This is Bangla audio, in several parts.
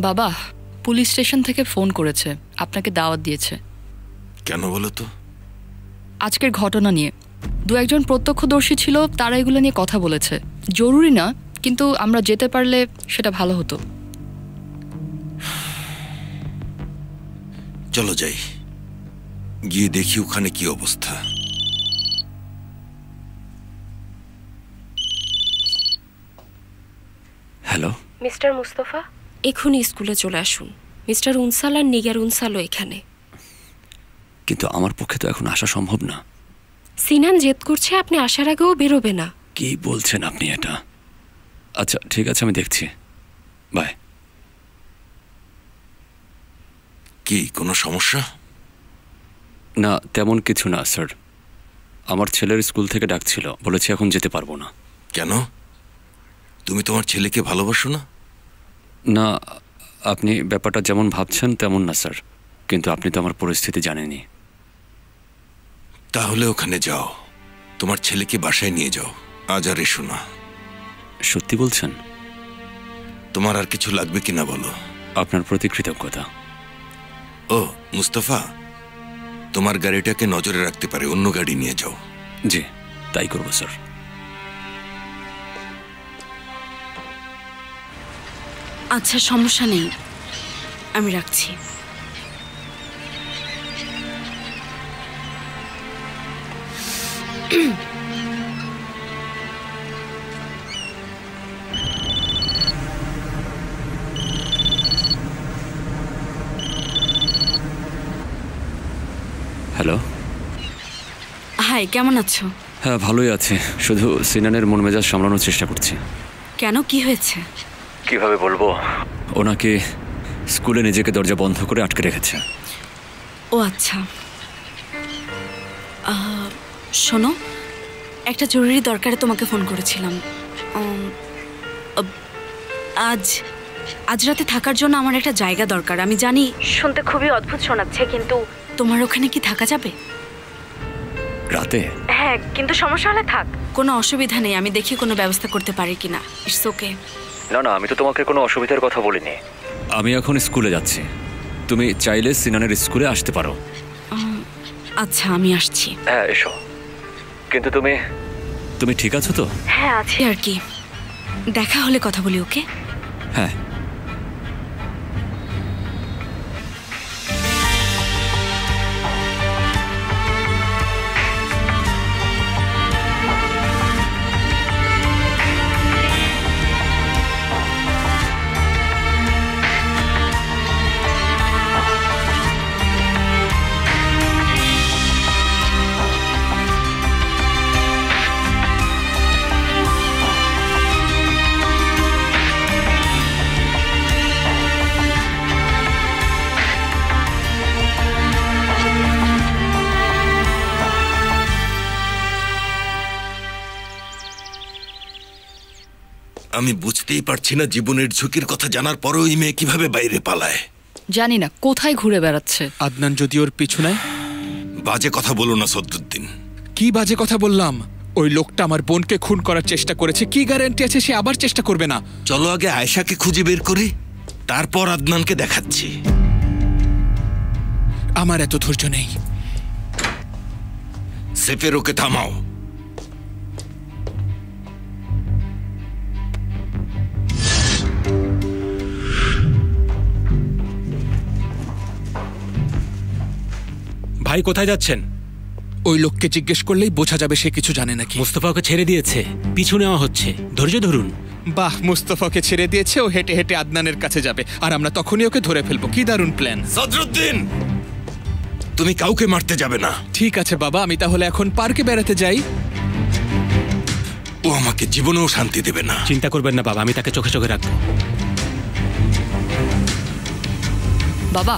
বাবা, পুলিশ স্টেশন থেকে ফোন করেছে, আপনাকে দাওয়াত দিয়েছে। কেন বলো তো? আজকের ঘটনা নিয়ে। দু একজন প্রত্যক্ষদর্শী ছিল, তারা এগুলো নিয়ে কথা বলেছে। জরুরি না, কিন্তু আমরা যেতে পারলে সেটা ভালো হতো। চলো যাই, গিয়ে দেখি ওখানে কি অবস্থা। হ্যালো মিস্টার মুস্তফা, এখনই স্কুলে চলে আসুন। মিস্টার উনসাল আর নিগার উনসালও এখানে। কিন্তু আমার পক্ষে তো এখন আসা সম্ভব না। সিনান জেদ করছে, আপনি আসার আগেও বেরোবে না। কি বলছেন আপনি এটা? আচ্ছা ঠিক আছে, আমি দেখছি। বাই। কি কোনো সমস্যা? না, তেমন কিছু না স্যার। আমার ছেলের স্কুল থেকে ডাকছিল, বলেছে এখন যেতে পারবো না। কেন? তুমি তোমার ছেলেকে ভালোবাসো না? না, আপনি ব্যাপারটা যেমন ভাবছেন তেমন না স্যার, কিন্তু আপনি তো আমার পরিস্থিতি জানেনই। তাহলে ওখানে যাও, তোমার ছেলেকে বাসায় নিয়ে যাও, আজ আর এসো না। সত্যি বলছেন? তোমার আর কিছু লাগবে কিনা বলো? আপনার প্রতি কৃতজ্ঞতা। ও মুস্তফা, তোমার গাড়িটাকে নজরে রাখতে পারে, অন্য গাড়ি নিয়ে যাও। জি, তাই করবো স্যার। আচ্ছা সমস্যা নেই, আমি রাখছি। হ্যালো। হাই, কেমন আছো? হ্যাঁ ভালোই আছি, শুধু সিনানের মন মেজাজ সামলানোর চেষ্টা করছি। কেন, কি হয়েছে? কিভাবে বলবো, ওনাকে স্কুলে নিজেকে দরজা বন্ধ করে আটকে রেখেছে। ও আচ্ছা, শোনো, একটা জরুরি দরকারে তোমাকে ফোন করেছিলাম। আজ রাতে থাকার জন্য আমার একটা জায়গা দরকার। আমি জানি শুনতে খুবই অদ্ভুত শোনাচ্ছে, কিন্তু তোমার ওখানে কি থাকা যাবে রাতে? হ্যাঁ, কিন্তু সমস্যা হলে থাক, কোনো অসুবিধা নেই। আমি দেখি কোনো ব্যবস্থা করতে পারি কিনা। It's okay. না না, আমি তো তোমাকে কোনো অসুবিধার কথা বলিনি। আমি এখন স্কুলে যাচ্ছি, তুমি চাইলে সিনানের স্কুলে আসতে পারো। আচ্ছা, আমি আসছি। হ্যাঁ এসো, কিন্তু তুমি ঠিক আছো তো? হ্যাঁ আছি আর কি। দেখা হলে কথা বলি, ওকে? হ্যাঁ। আমি বুঝতেই পারছি না, জীবনের ঝুঁকির কথা জানার পরেও এই মেয়ে কিভাবে বাইরে পালায়। জানি না কোথায় ঘুরে বেড়াচ্ছে। আদনান যদি ওর পিছু নেয়? বাজে কথা বলো না সদ্দুদ্দিন। কি বাজে কথা বললাম? ওই লোকটা আমার বোনকে খুন করার চেষ্টা করেছে, কি গ্যারান্টি আছে সে আবার চেষ্টা করবে না? চলো আগে আয়েশাকে খুঁজে বের করি, তারপর আদনানকে দেখাচ্ছি। আমার এত ধৈর্য নেই। সেফের ওকে থামাও। ভাই কোথায় যাচ্ছেন? ওই লোককে জিজ্ঞেস করলেই বোঝা যাবে সে কিছু জানে নাকি। মুস্তফা ওকে ছেড়ে দিয়েছে, পিছু নেওয়া হচ্ছে, ধৈর্য ধরুন। বাহ, মুস্তফাকে ছেড়ে দিয়েছে, ও হেঁটে হেঁটে আদনানের কাছে যাবে আর আমরা তখনই ওকে ধরে ফেলবো। কি দারুণ প্ল্যান। সদরুদ্দিন, তুমি কাউকে মারতে যাবে না। ঠিক আছে বাবা, আমি তাহলে এখন পার্কে বেড়াতে যাই। ও আমাকে জীবনেও শান্তি দেবে না। চিন্তা করবেন না বাবা, আমি তাকে চোখে চোখে রাখবো। বাবা,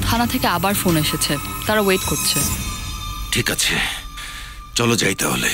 থানা থেকে আবার ফোন এসেছে, তারা ওয়েট করছে। ঠিক আছে, চলো যাই তাহলে।